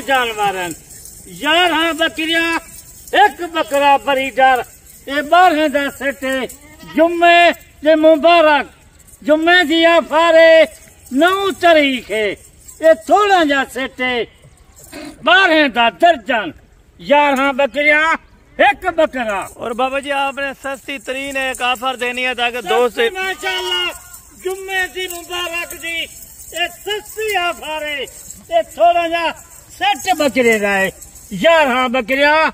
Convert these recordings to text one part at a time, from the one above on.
जानवर 11 बकरियां, एक बकरा बरीडर। ये 12 का सेट जुम्मे दे मुबारक, जुम्मे दिया फारे 9 तारीख है। ये थोड़ा जा सेट 12 का दर्जन, 11 बकरियां, एक बकरा। और बाबा जी आपने सस्ती तरीन एक ऑफर देनी है ताकि दोस्त माशाल्लाह जुम्मे दी मुबारक दी ये सस्ती ऑफर है। ये थोड़ा जा सेट बकरे का है, 11 बकरियां,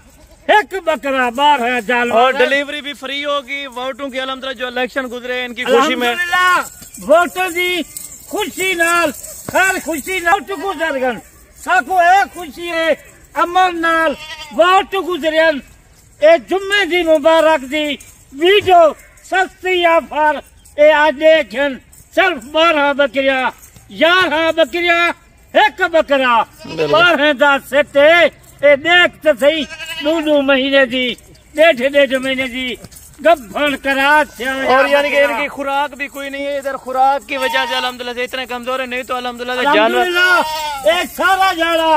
एक बकरा, 12 जानवर। और डिलीवरी भी फ्री होगी। वोटों की अलहमदुलिल्लाह जो इलेक्शन गुजरे इनकी खुशी में वोटर दी खुशी नाल खैर खुशी वोट गुजरगन साको है खुशी है अमन नाल वोट गुजरन। ए जुम्मे दी मुबारक दी वीडियो सस्ती ऑफर ए आज देखन सिर्फ 12 बकरियां, 11 बकरियां, एक बकरा, 12 का सेट ए देख तो सही 2 महीने दी, 1.5 महीने दी गब्भन करा। और यानी कि इनकी खुराक भी कोई नहीं है। इधर खुराक की वजह से अल्हम्दुलिल्लाह से इतने कमजोर है, नहीं तो अल्हम्दुलिल्लाह जानवर एक सारा जाड़ा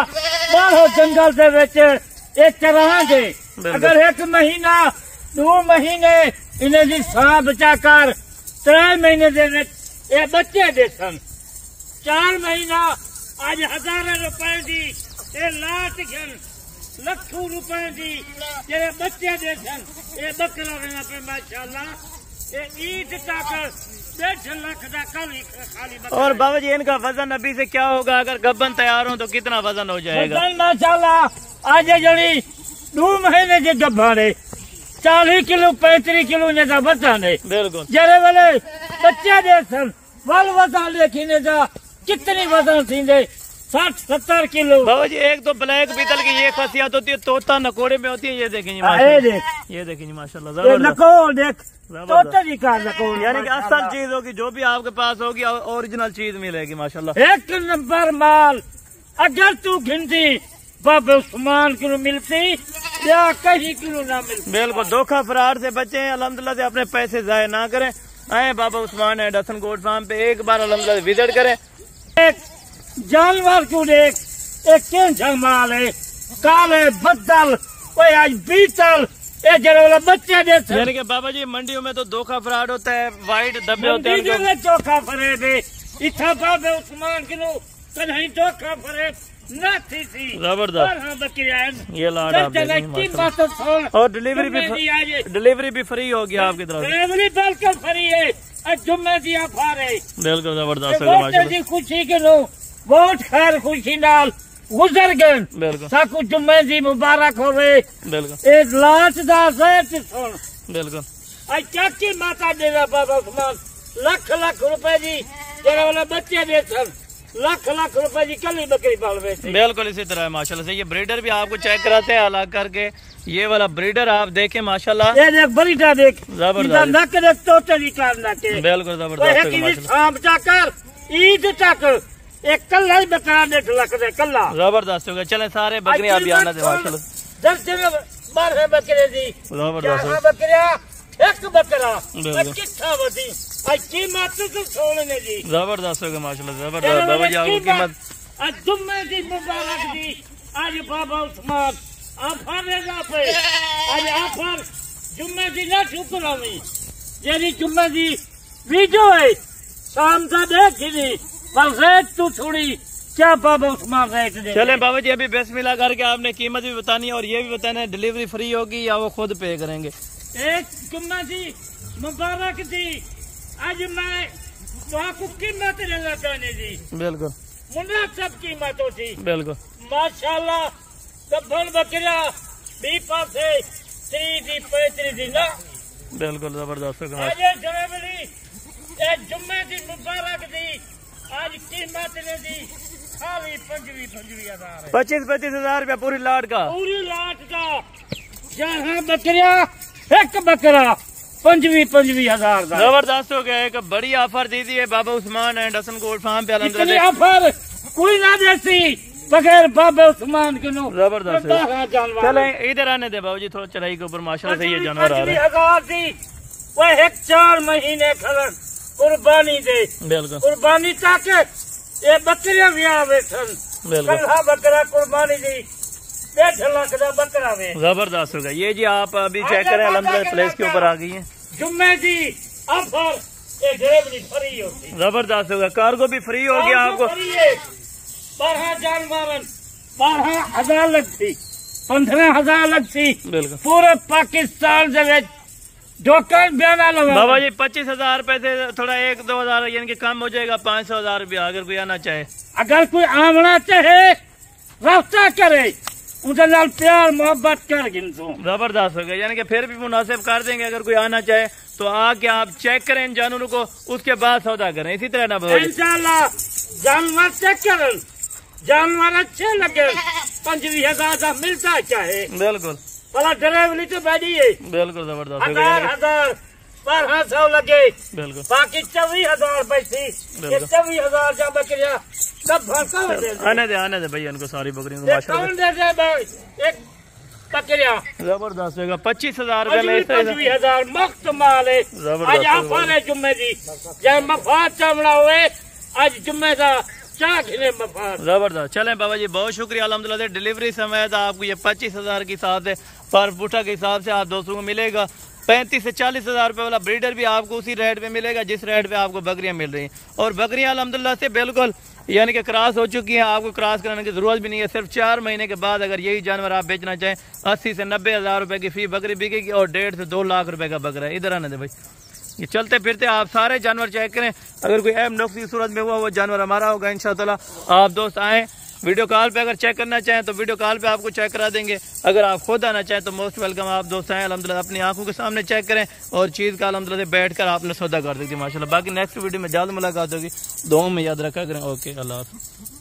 बाहर जंगल से बेच एक चरांगे। अगर 1 महीना 2 महीने इन्हें जी साह बचा कर 3 महीने दे ये बच्चे दे सन, 4 महीना आज 1000 रुपए दी ये लाट घन लखों रुपए दी जेरे बच्चे दे सन। ये बकरा रहना पे माशाल्लाह ये ईद तक 1.5 लाख का खाली बकरा। और बाबा जी इनका वजन अभी से क्या होगा? अगर गब्बन तैयार हो तो कितना वजन हो जाएगा? वजन माशाल्लाह आज जड़ी 2 महीने के गब्बन है 40 किलो 35 किलो जैसा वजन है। बिल्कुल जेरे वाले बच्चे दे सन वल वजन देखने जा कितनी वजन थी 60-70 किलो। बाबा जी एक तो ब्लैक बीतल की ये खासियत होती है, तोता नकोड़े में होती है। ये देखेंगे ये देखेंगे माशाल्लाह नकोड़ देख तोते का नकोड़ यानी कि असल चीज होगी जो भी आपके पास होगी ओरिजिनल चीज मिलेगी माशाल्लाह। 1 नंबर माल अगर तू गिनती बाबा उस्मान किलो मिलती या कहीं किलो ना मिलती। बिल्कुल धोखा फरार से बचे अल्हम्दुलिल्लाह से अपने पैसे जाया ना करें। आए बाबा उस्मान है डसन गोट फार्म पे एक बार अल्हम्दुलिल्लाह विजिट करें। एक जानवर को देख एक कैंसर माल है काले बदल कोई आज बीतल ये जरा बच्चे दे। यानी कि बाबा जी मंडियों में तो धोखा फ्रॉड होता है, वाइट डब्बे होते हैं धोखा फरे दे इतना बाबा उस्मान किलो कहीं धोखा फरे ना थी जबरदस्त। ये लाड आप और डिलीवरी भी फ्री होगी आपकी तरफ। डिलीवरी बिल्कुल फ्री है जुम्मे दी ऑफर है। बिल्कुल जबरदस्त खुशी के लो वोट खैर खुशी नाल गुजर गए। बिल्कुल साकू जुम्मे दी मुबारक होवे। बिल्कुल एक लाश दा सेट सुन। बिल्कुल आज चाची माता देना बाबा उस्मान लाख रुपए जी जरा वाला बच्चे दे सन लाख रुपए की कली बकरी पाल बेचते। बिल्कुल इसी तरह है माशाल्लाह से। ये ब्रीडर भी आपको चेक कराते हैं अलग करके। ये वाला ब्रीडर आप देखें माशाल्लाह। ये देख बरीडा देख जबरदस्त नक देख तोते निकाल नके। बिल्कुल जबरदस्त शाम जाकर ईद तक एक कल्ला ही बकरा 1.5 लाख दे कल्ला जबरदस्त हो गया। चले सारे बकरे आप आना दे माशाल्लाह। 12 बकरे दी जबरदस्त बकरिया एक बकरा कितना बदी आज कीमत तो सोने दी जबरदस्त हो गया माशाल्लाह। जबरदस्त बाबा जी आपको कीमत आज जुम्मे दी मुबारक दी आज बाबा उस्मान ऑफर देगा पे आज ऑफर जुम्मे दी ना ठुकरावी यानी जुम्मे दी वीडियो है शाम का देखी पर रेट तू थोड़ी क्या बाबा उस्मान रेट दे। चले बाबा जी अभी बिस्मिल्लाह करके आपने कीमत भी बतानी है और ये भी बताना है डिलीवरी फ्री होगी या वो खुद पे करेंगे। एक जुम्मा दी मुबारक दी आज मैं तो आपको कीमत देना चाहने दी। बिल्कुल मुनासिब कीमत होती। बिल्कुल माशाल्लाह गब्बन बकरा 20 पासे 30 दी 35 दी ना। बिल्कुल जबरदस्त आज डिलीवरी एक जुम्मे दी मुबारक दी आज कीमत ने दी खाली 25,000 25,000 रुपया पूरी लाट का जहाँ बकरिया एक बकरा 25,000 का जबरदस्त हो गया। एक बड़ी ऑफर दी थी Baba Usman and Hasan gold farm पे इतनी ऑफर कोई ना देती बगैर बाबा उस्मान के नो। जबरदस्त चले इधर आने दे बाबू जी थोड़ा चढ़ाई के ऊपर माशाल्लाह से ये जानवर आ रहे हैं। वो 4 महीने खलन कुर्बानी दे। बिल्कुल कुर्बानी ताकि ये बकरियां भी आवे सन कल्हा बकरा कुर्बानी दी 1.5 लाख का बकरा में जबरदस्त होगा। ये जी आप अभी चेक करें अल्हम्दुलिल्लाह प्लेस के ऊपर आ गई है। जुम्मे की ऑफर डिलीवरी फ्री होती, जबरदस्त होगा। कार्गो भी फ्री हो गया आपको। 12 जानवर 12,000 लगती, 15,000 लगती। बिल्कुल पूरे पाकिस्तान से दुकान बयाना लगा। बाबा जी 25,000 रुपए से थोड़ा 1-2 हजार यानी कि कम हो जाएगा, 500,000 रुपया अगर कोई आना चाहे। अगर कोई आना चाहे रास्ता करे, उनके नाल प्यार मोहब्बत कर गिनतो। जबरदस्त हो गया, यानी कि फिर भी मुनासिब कर देंगे। अगर कोई आना चाहे तो आके आप चेक करें इन जानवरों को, उसके बाद सौदा करें। इसी तरह ना बाबा जी इंशाल्लाह जानवर चेक करें, जानवर अच्छे लगे 25,000 का मिलता चाहे। बिल्कुल भला ड्राइवरी तो बैठी है। बिल्कुल जबरदस्त। 1,000 1200 लगे, बिल्कुल बाकी 24,000 पैसे। 24,000 जा बकरिया सब आने दे भैया इनको सारी बकरियों को माशाल्लाह। एक बकरिया जबरदस्त होगा। 25,000 रुपए में 25,000 मुफ्त माल है। आज ऑफर है जुम्मे की, जब मफाद चावड़ा हुए आज जुम्मे का जबरदस्त। चलें बाबा जी बहुत शुक्रिया अल्हम्दुलिल्लाह। डिलीवरी समय था आपको ये 25,000 के हिसाब से पर फुटा के हिसाब से आप दोस्तों को मिलेगा। 35 से 40,000 रुपए वाला ब्रीडर भी आपको उसी रेट पे मिलेगा जिस रेट पे आपको बकरियां मिल रही हैं। और बकरियां अल्हम्दुलिल्लाह से बिल्कुल यानी कि क्रॉस हो चुकी हैं, आपको क्रॉस कराने की जरूरत भी नहीं है। सिर्फ 4 महीने के बाद अगर यही जानवर आप बेचना चाहें 80 से 90,000 रुपए की फी बकरी बिकेगी और 1.5 से 2 लाख रुपए का बकरा है। इधर आने दे भाई, ये चलते फिरते आप सारे जानवर चेक करें। अगर कोई अहम नुक्स की सूरत में हुआ वो जानवर हमारा होगा इंशाअल्लाह। आप दोस्त आए वीडियो कॉल पे, अगर चेक करना चाहें तो वीडियो कॉल पे आपको चेक करा देंगे। अगर आप खुद आना चाहें तो मोस्ट वेलकम। आप दोस्त आए अल्हम्दुलिल्लाह अपनी आंखों के सामने चेक करें और चीज़ का अल्हम्दुलिल्लाह बैठ कर आपने सौदा कर दी माशाल्लाह। बाकी नेक्स्ट वीडियो में जल्द मुलाकात होगी। दुआ में याद रखा करें। ओके, अल्लाह हाफ़िज़।